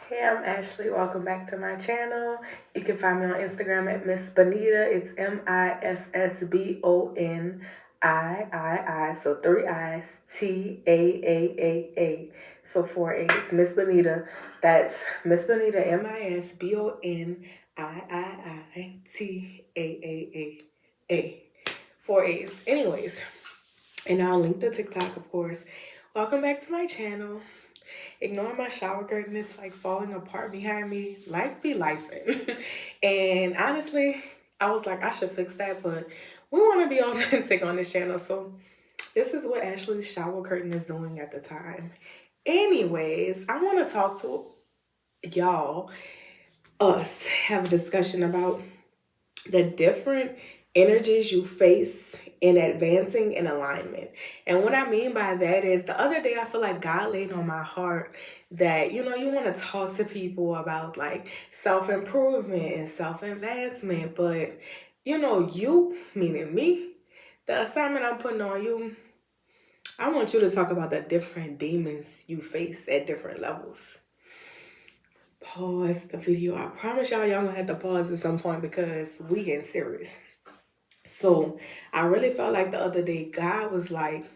Hey, I'm Ashley. Welcome back to my channel. You can find me on Instagram at Miss Bonita. It's MISSBONIII. So three I's, TAAAA. So four A's. Miss Bonita. That's Miss Bonita, MISSBONIITAAAA. Four A's. Anyways, and I'll link the TikTok, of course. Welcome back to my channel. Ignore my shower curtain, it's like falling apart behind me. Life be lifing. And honestly, I was like, I should fix that, but we want to be authentic on this channel. So this is what Ashley's shower curtain is doing at the time. Anyways, I want to talk to y'all, us, have a discussion about the different energies you face in advancing in alignment. And what I mean by that is the other day I feel like God laid on my heart that you want to talk to people about like self-improvement and self-advancement, but you, meaning me, the assignment I'm putting on you, I want you to talk about the different demons you face at different levels. Pause the video. I promise y'all gonna have to pause at some point because we getting serious. So I really felt like the other day God was like,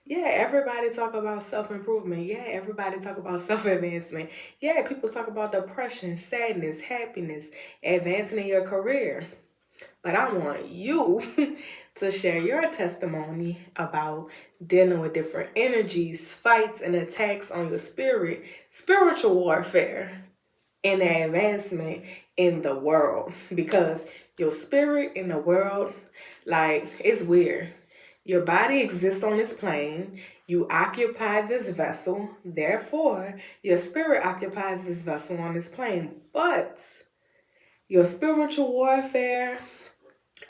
yeah, everybody talk about self-improvement. Yeah, everybody talk about self-advancement. Yeah, people talk about depression, sadness, happiness, advancing in your career. But I want you to share your testimony about dealing with different energies, fights, and attacks on your spirit, spiritual warfare, and advancement in the world. Because your spirit in the world, like, it's weird. Your body exists on this plane. You occupy this vessel. Therefore, your spirit occupies this vessel on this plane. But your spiritual warfare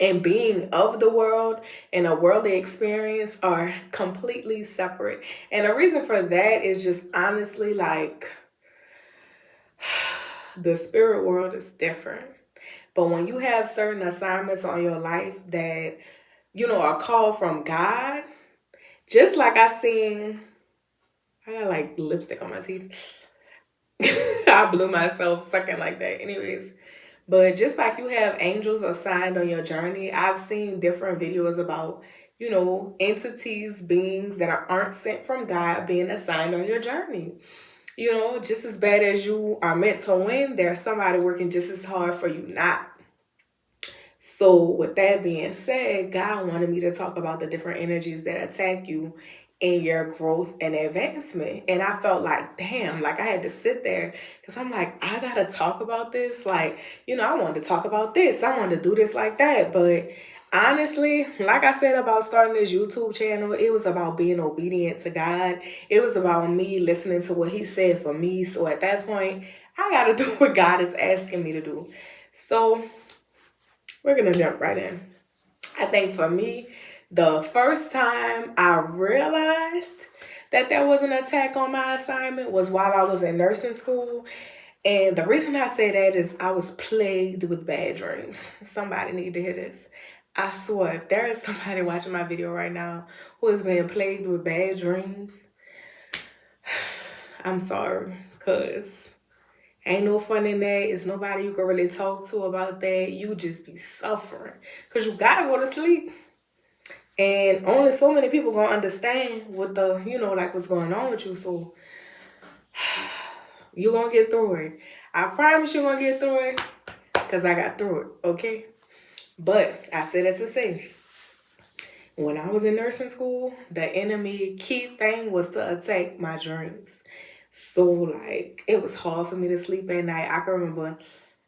and being of the world and a worldly experience are completely separate. And the reason for that is just honestly like the spirit world is different. But when you have certain assignments on your life that, are called from God, just like I got like lipstick on my teeth. I blew myself sucking like that. Anyways, but just like you have angels assigned on your journey, I've seen different videos about, entities, beings that aren't sent from God being assigned on your journey. Just as bad as you are meant to win, there's somebody working just as hard for you not. So with that being said, God wanted me to talk about the different energies that attack you in your growth and advancement. And I felt like, damn, like I had to sit there because I'm like, I gotta talk about this. Like, I wanted to talk about this. I wanted to do this like that. But honestly, like I said about starting this YouTube channel, it was about being obedient to God. It was about me listening to what He said for me. So at that point, I gotta do what God is asking me to do. So we're gonna jump right in. I think for me, the first time I realized that there was an attack on my assignment was while I was in nursing school. And the reason I say that is I was plagued with bad dreams. Somebody need to hear this. I swear, if there is somebody watching my video right now who is being plagued with bad dreams, I'm sorry, because ain't no fun in that. It's nobody you can really talk to about that. You just be suffering because you gotta go to sleep. And only so many people gonna understand what like what's going on with you. So you gonna get through it. I promise you gonna get through it because I got through it, okay? But I said that to say, when I was in nursing school, the enemy key thing was to attack my dreams. So like it was hard for me to sleep at night. I can remember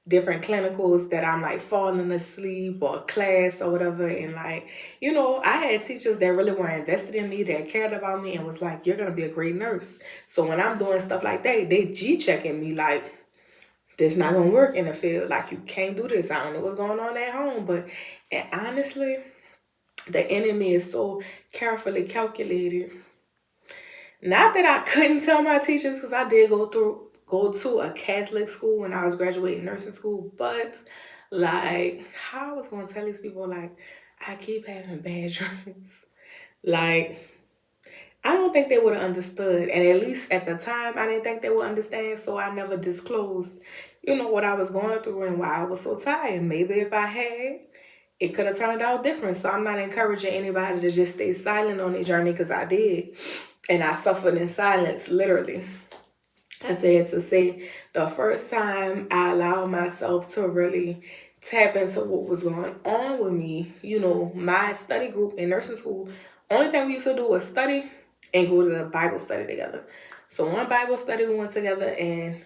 different clinicals that I'm like falling asleep or class or whatever. And like, I had teachers that really were invested in me, that cared about me and was like, you're going to be a great nurse. So when I'm doing stuff like that, they G-checking me like, this not going to work in the field. Like, you can't do this. I don't know what's going on at home. But and honestly, the enemy is so carefully calculated. Not that I couldn't tell my teachers because I did go to a Catholic school when I was graduating nursing school, but like how I was gonna tell these people like I keep having bad dreams. Like I don't think they would have understood. And at least at the time, I didn't think they would understand. So I never disclosed, what I was going through and why I was so tired. Maybe if I had, it could have turned out different. So I'm not encouraging anybody to just stay silent on their journey, because I did. And I suffered in silence, literally. I said to say the first time I allowed myself to really tap into what was going on with me, my study group in nursing school, only thing we used to do was study and go to the Bible study together. So one Bible study we went together, and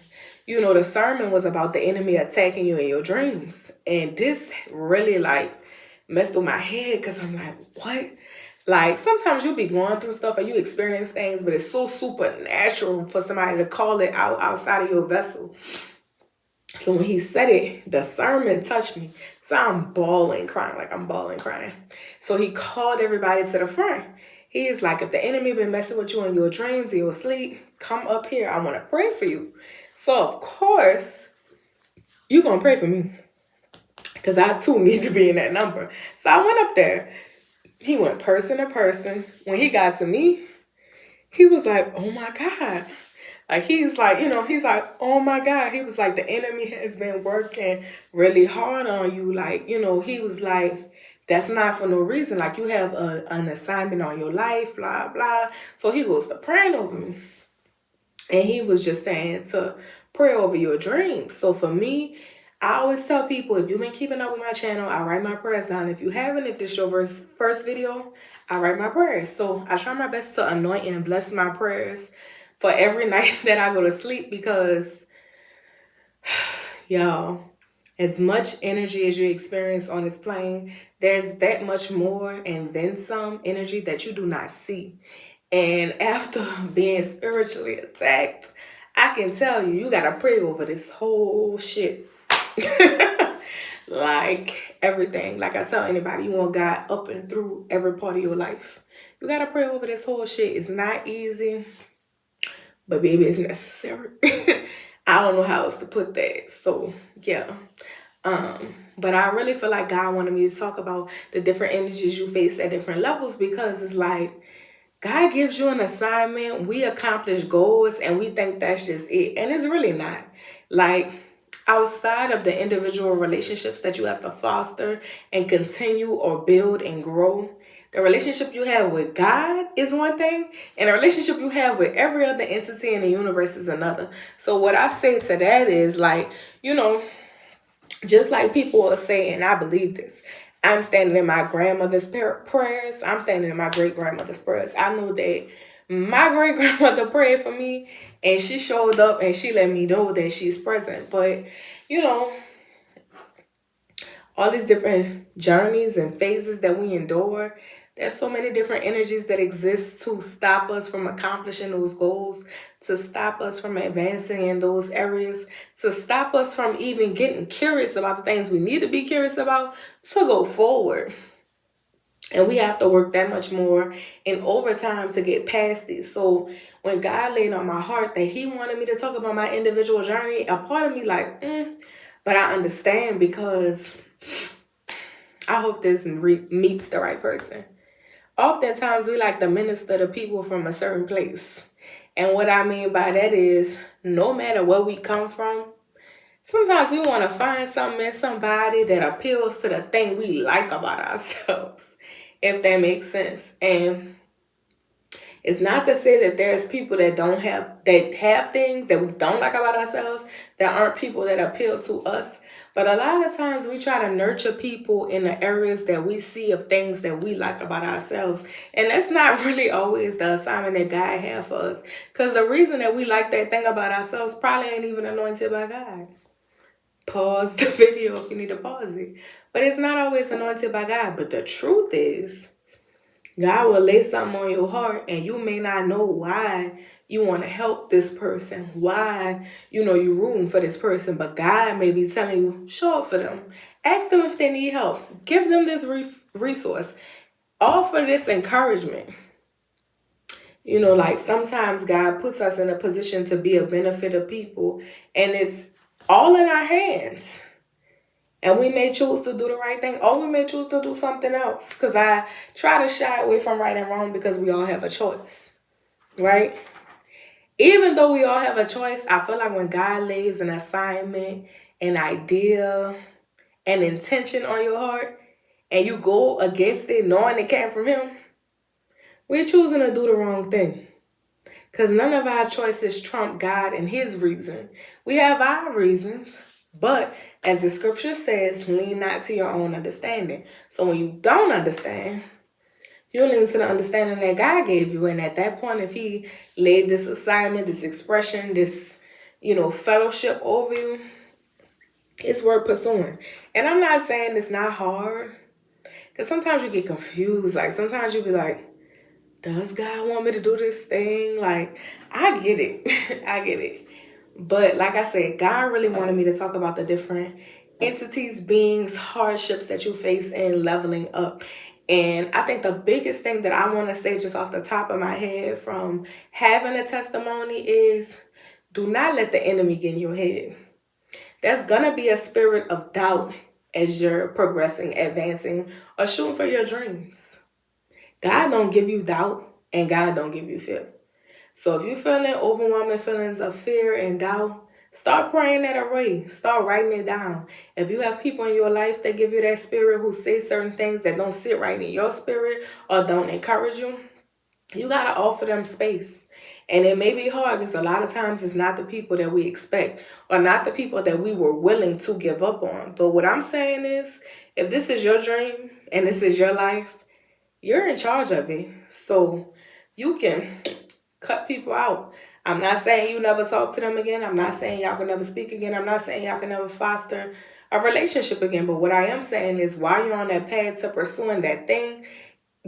the sermon was about the enemy attacking you in your dreams. And this really messed with my head, because I'm like, what? Like, sometimes you'll be going through stuff and you experience things, but it's so supernatural for somebody to call it out outside of your vessel. So when he said it, the sermon touched me. So I'm bawling, crying. So he called everybody to the front. He's like, if the enemy been messing with you in your dreams or your sleep, come up here. I want to pray for you. So, of course, you're going to pray for me, because I, too, need to be in that number. So I went up there. He went person to person. When he got to me, he was like, oh my God. Like, he's like, he's like, oh my God. He was like, the enemy has been working really hard on you. Like, he was like, that's not for no reason. Like, you have an assignment on your life, blah, blah. So he goes to praying over me. And he was just saying to pray over your dreams. So for me, I always tell people, if you've been keeping up with my channel, I write my prayers down. If you haven't, if this is your first video, I write my prayers. So I try my best to anoint and bless my prayers for every night that I go to sleep, because, y'all, as much energy as you experience on this plane, there's that much more and then some energy that you do not see. And after being spiritually attacked, I can tell you, you got to pray over this whole shit. Like, everything. Like I tell anybody, you want God up and through every part of your life. You got to pray over this whole shit. It's not easy, but baby, it's necessary. I don't know how else to put that. So, yeah. But I really feel like God wanted me to talk about the different energies you face at different levels, because it's like, God gives you an assignment, we accomplish goals, and we think that's just it. And it's really not. Like, outside of the individual relationships that you have to foster and continue or build and grow, the relationship you have with God is one thing, and the relationship you have with every other entity in the universe is another. So what I say to that is, like, just like people are saying, I believe this. I'm standing in my grandmother's prayers. I'm standing in my great-grandmother's prayers. I know that my great-grandmother prayed for me, and she showed up, and she let me know that she's present. But, all these different journeys and phases that we endure, there's so many different energies that exist to stop us from accomplishing those goals, to stop us from advancing in those areas, to stop us from even getting curious about the things we need to be curious about to go forward. And we have to work that much more in overtime to get past these. So when God laid on my heart that he wanted me to talk about my individual journey, a part of me but I understand, because I hope this meets the right person. Oftentimes, we like to minister to people from a certain place. And what I mean by that is, no matter where we come from, sometimes we want to find something in somebody that appeals to the thing we like about ourselves, if that makes sense. And it's not to say that there's people that have things that we don't like about ourselves, that aren't people that appeal to us. But a lot of times we try to nurture people in the areas that we see of things that we like about ourselves. And that's not really always the assignment that God has for us. Because the reason that we like that thing about ourselves probably ain't even anointed by God. Pause the video if you need to pause it. But it's not always anointed by God. But the truth is, God will lay something on your heart, and you may not know why you want to help this person, why, you're rooting for this person, but God may be telling you, show up for them. Ask them if they need help. Give them this resource. Offer this encouragement. Like, sometimes God puts us in a position to be a benefit of people, and it's all in our hands. And we may choose to do the right thing, or we may choose to do something else. Because I try to shy away from right and wrong, because we all have a choice. right? Even though we all have a choice, I feel like when God lays an assignment, an idea, an intention on your heart, and you go against it knowing it came from Him, we're choosing to do the wrong thing. Because none of our choices trump God and His reason. We have our reasons, but as the scripture says, lean not to your own understanding. So when you don't understand, you lean to the understanding that God gave you. And at that point, if He laid this assignment, this expression, this, fellowship over you, it's worth pursuing. And I'm not saying it's not hard. Because sometimes you get confused. Like, sometimes you be like, does God want me to do this thing? Like, I get it. I get it. But like I said, God really wanted me to talk about the different entities, beings, hardships that you face in leveling up. And I think the biggest thing that I want to say just off the top of my head from having a testimony is do not let the enemy get in your head. There's going to be a spirit of doubt as you're progressing, advancing, or shooting for your dreams. God don't give you doubt and God don't give you fear. So if you're feeling overwhelming feelings of fear and doubt, start praying that away. Start writing it down. If you have people in your life that give you that spirit who say certain things that don't sit right in your spirit or don't encourage you, you got to offer them space. And it may be hard because a lot of times it's not the people that we expect or not the people that we were willing to give up on. But what I'm saying is, if this is your dream and this is your life, you're in charge of it. So you can cut people out. I'm not saying you never talk to them again. I'm not saying y'all can never speak again. I'm not saying y'all can never foster a relationship again. But what I am saying is while you're on that path to pursuing that thing,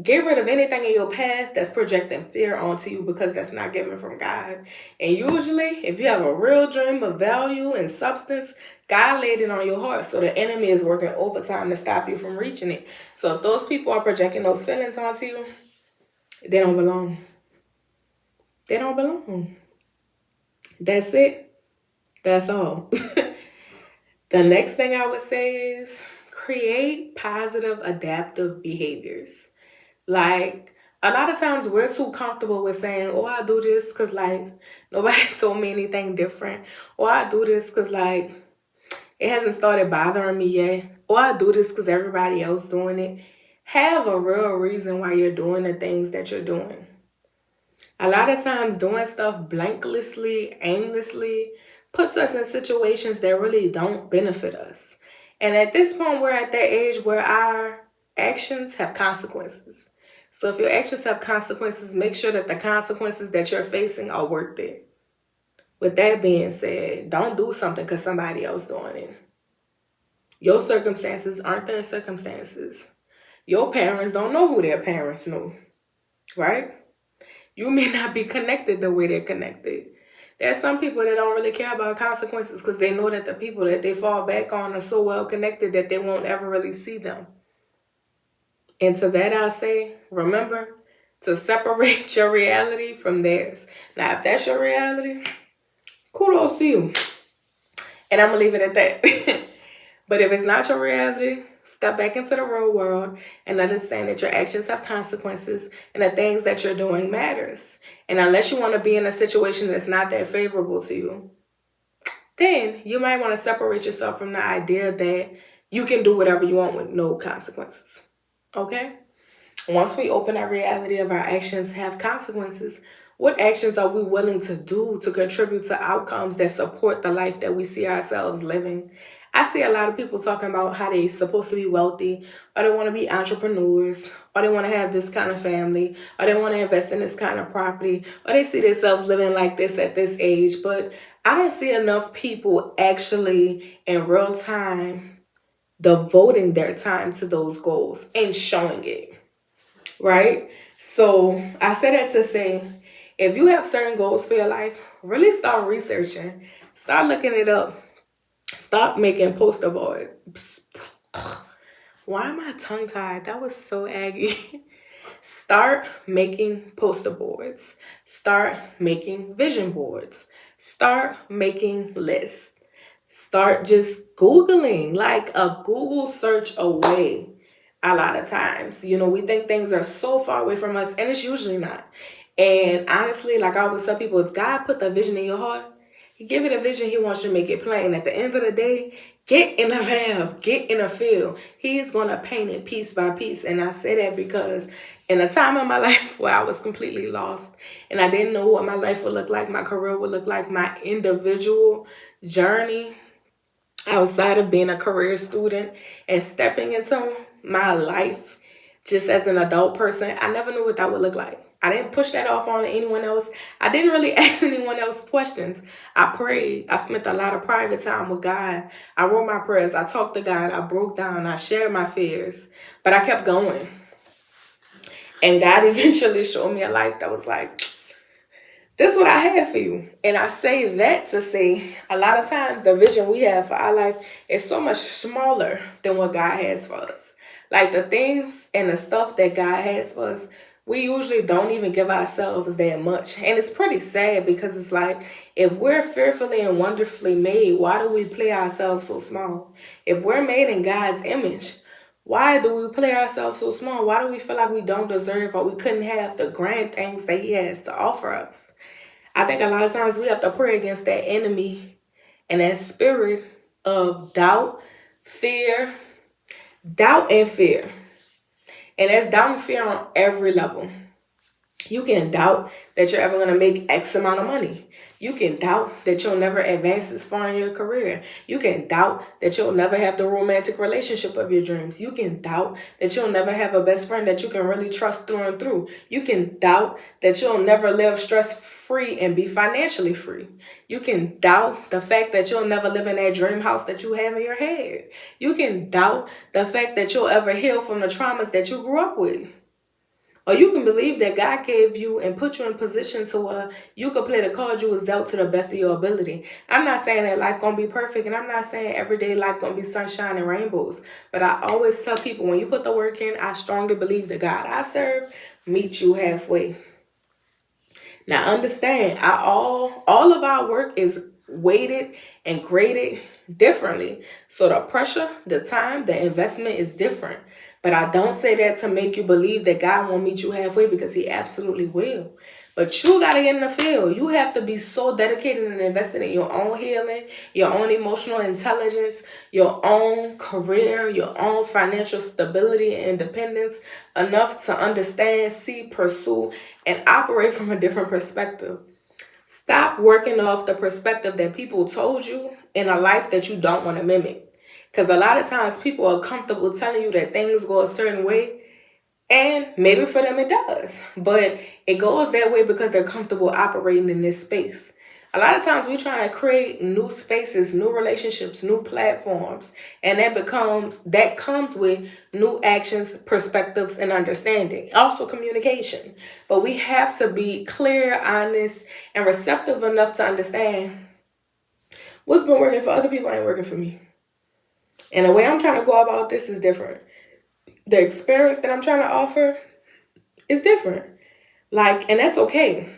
get rid of anything in your path that's projecting fear onto you because that's not given from God. And usually, if you have a real dream of value and substance, God laid it on your heart. So the enemy is working overtime to stop you from reaching it. So if those people are projecting those feelings onto you, they don't belong. They don't belong. That's it. That's all. The next thing I would say is create positive adaptive behaviors. Like, a lot of times we're too comfortable with saying, oh, I do this because, like, nobody told me anything different. Or I do this because, like, it hasn't started bothering me yet. Or I do this because everybody else doing it. Have a real reason why you're doing the things that you're doing. A lot of times doing stuff blanklessly, aimlessly, puts us in situations that really don't benefit us. And at this point, we're at that age where our actions have consequences. So if your actions have consequences, make sure that the consequences that you're facing are worth it. With that being said, don't do something because somebody else doing it. Your circumstances aren't their circumstances. Your parents don't know who their parents know, right? You may not be connected the way they're connected. There are some people that don't really care about consequences because they know that the people that they fall back on are so well connected that they won't ever really see them. And to that I say, remember to separate your reality from theirs. Now, if that's your reality, kudos to you. And I'm going to leave it at that. But if it's not your reality, step back into the real world and understand that your actions have consequences and the things that you're doing matters. And unless you want to be in a situation that's not that favorable to you, then you might want to separate yourself from the idea that you can do whatever you want with no consequences. Okay? Once we open our reality of our actions have consequences, what actions are we willing to do to contribute to outcomes that support the life that we see ourselves living? I see a lot of people talking about how they're supposed to be wealthy, or they want to be entrepreneurs, or they want to have this kind of family, or they want to invest in this kind of property, or they see themselves living like this at this age. But I don't see enough people actually in real time devoting their time to those goals and showing it. Right? So I say that to say, if you have certain goals for your life, really start researching. Start looking it up. Stop making poster boards. Why am I tongue tied? That was so aggy. Start making poster boards. Start making vision boards. Start making lists. Start just Googling, like a Google search away. A lot of times, we think things are so far away from us, and it's usually not. And honestly, like I always tell people, if God put the vision in your heart, He give it a vision, He wants you to make it plain. At the end of the day, get in a lab, get in a field. He's going to paint it piece by piece. And I say that because in a time of my life where I was completely lost and I didn't know what my life would look like, my career would look like, my individual journey outside of being a career student and stepping into my life just as an adult person, I never knew what that would look like. I didn't push that off on anyone else. I didn't really ask anyone else questions. I prayed. I spent a lot of private time with God. I wrote my prayers. I talked to God. I broke down. I shared my fears. But I kept going. And God eventually showed me a life that was like, this is what I have for you. And I say that to say a lot of times the vision we have for our life is so much smaller than what God has for us. Like the things and the stuff that God has for us, we usually don't even give ourselves that much. And it's pretty sad because it's like, if we're fearfully and wonderfully made, why do we play ourselves so small? If we're made in God's image, why do we play ourselves so small? Why do we feel like we don't deserve or we couldn't have the grand things that He has to offer us? I think a lot of times we have to pray against that enemy and that spirit of doubt and fear. And that's doubt and fear on every level. You can doubt that you're ever going to make X amount of money. You can doubt that you'll never advance this far in your career. You can doubt that you'll never have the romantic relationship of your dreams. You can doubt that you'll never have a best friend that you can really trust through and through. You can doubt that you'll never live stress-free and be financially free. You can doubt the fact that you'll never live in that dream house that you have in your head. You can doubt the fact that you'll ever heal from the traumas that you grew up with. Or you can believe that God gave you and put you in position to where you could play the card you was dealt to the best of your ability. I'm not saying that life gonna be perfect, and I'm not saying everyday life gonna be sunshine and rainbows. But I always tell people, when you put the work in, I strongly believe the God I serve meets you halfway. Now understand, all of our work is weighted and graded differently. So the pressure, the time, the investment is different. But I don't say that to make you believe that God won't meet you halfway, because He absolutely will. But you got to get in the field. You have to be so dedicated and invested in your own healing, your own emotional intelligence, your own career, your own financial stability and independence, enough to understand, see, pursue, and operate from a different perspective. Stop working off the perspective that people told you in a life that you don't want to mimic. Because a lot of times people are comfortable telling you that things go a certain way, and maybe for them it does. But it goes that way because they're comfortable operating in this space. A lot of times we're trying to create new spaces, new relationships, new platforms, and that comes with new actions, perspectives, and understanding. Also communication. But we have to be clear, honest, and receptive enough to understand what's been working for other people ain't working for me. And the way I'm trying to go about this is different. The experience that I'm trying to offer is different. And that's okay.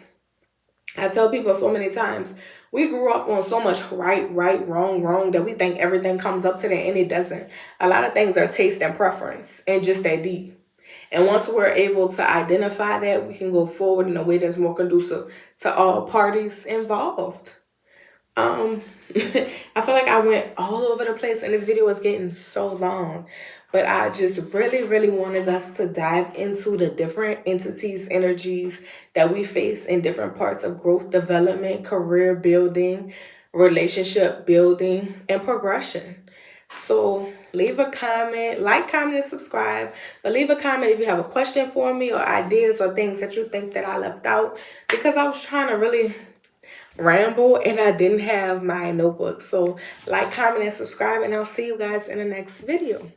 I tell people so many times, we grew up on so much right, wrong, that we think everything comes up to that, and it doesn't. A lot of things are taste and preference, and just that deep. And once we're able to identify that, we can go forward in a way that's more conducive to all parties involved. I feel like I went all over the place and this video was getting so long, but I just really wanted us to dive into the different entities, energies that we face in different parts of growth, development, career building, relationship building, and progression. So leave a comment, comment, and subscribe. But leave a comment if you have a question for me or ideas or things that you think that I left out, because I was trying to really ramble and I didn't have my notebook. So comment, and subscribe, and I'll see you guys in the next video.